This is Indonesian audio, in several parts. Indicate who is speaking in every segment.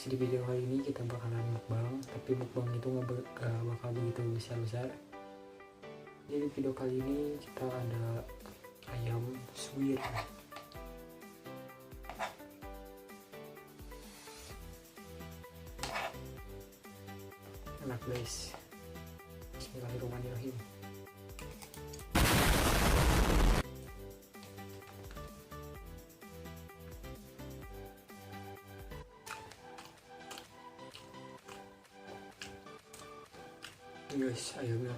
Speaker 1: Di video kali ini kita bakalan mukbang, tapi mukbang itu gak bakal begitu besar-besar. Jadi video kali ini kita ada ayam suwir. Enak guys. Bismillahirrahmanirrahim. Guys, ayamnya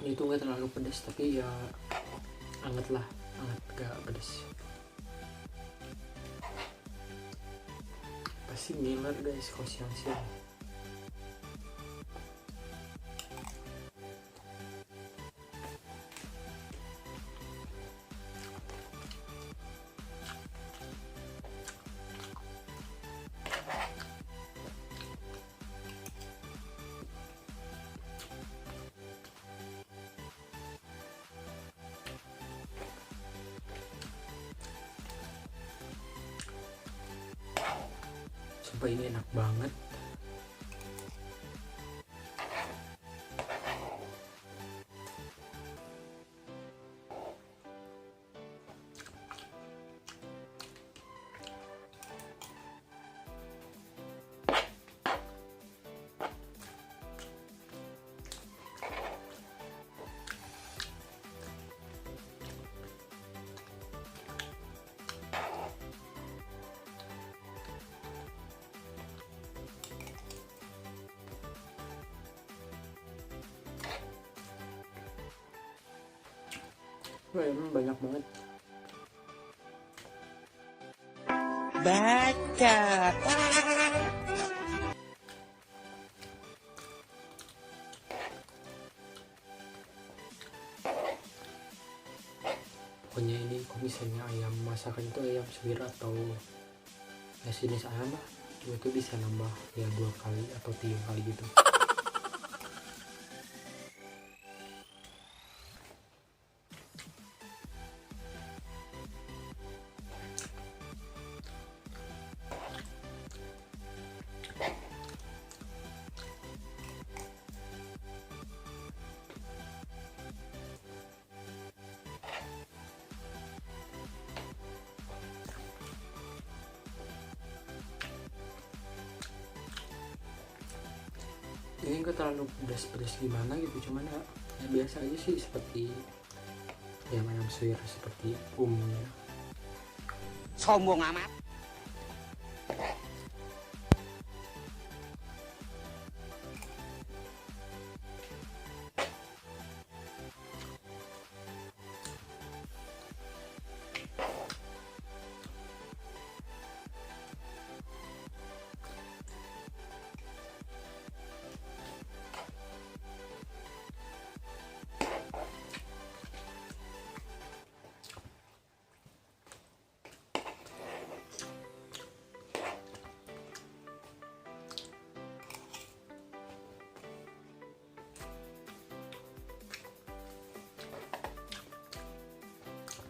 Speaker 1: itu nggak terlalu pedas, tapi ya anget lah, anget gak pedas. Pasti ngiler guys kalau siang-siang. Sumpah ini enak banget. Wah, emang banyak banget.
Speaker 2: Baca.
Speaker 1: Pokoknya ini kalau misalnya ayam masakan itu ayam suwir atau ya jenis ayam lah, itu bisa nambah ya 2 kali atau 3 kali gitu. Ini gak terlalu pedas gimana gitu, cuman ya biasa aja sih, seperti ayam suwir seperti umumnya.
Speaker 2: Sombong amat.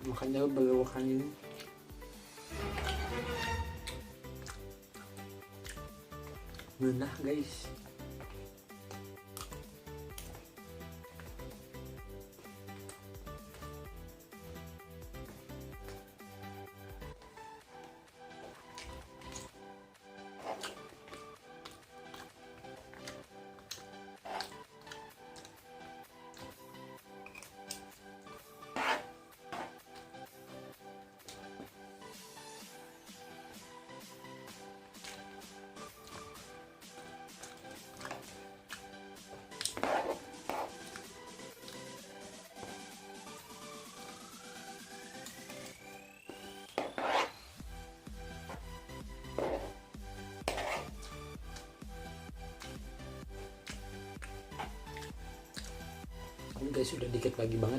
Speaker 2: Makanya belokan ini benar guys. Guys, udah dikit lagi banget.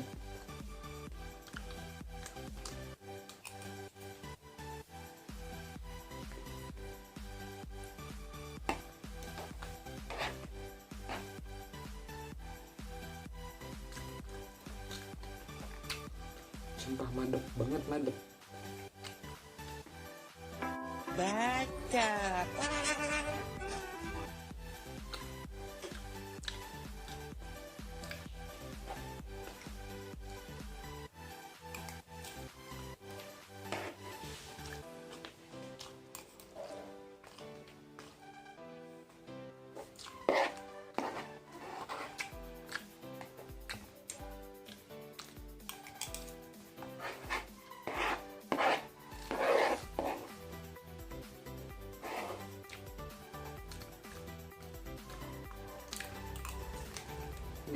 Speaker 1: sumpah madep banget, madep.
Speaker 2: Baca.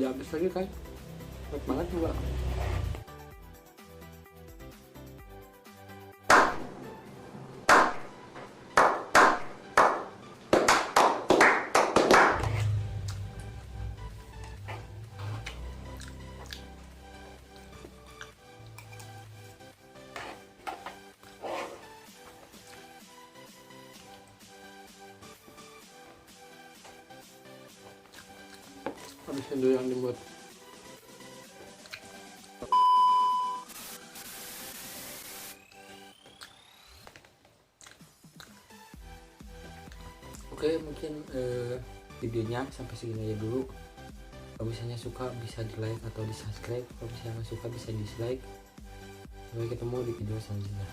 Speaker 1: Dia habis lagi kan, enak banget juga. Habisin dulu yang dibuat. Oke, mungkin videonya sampai segini aja dulu. Kalau misalnya suka bisa di like atau di subscribe, kalau misalnya nggak suka bisa dislike. Sampai ketemu di video selanjutnya.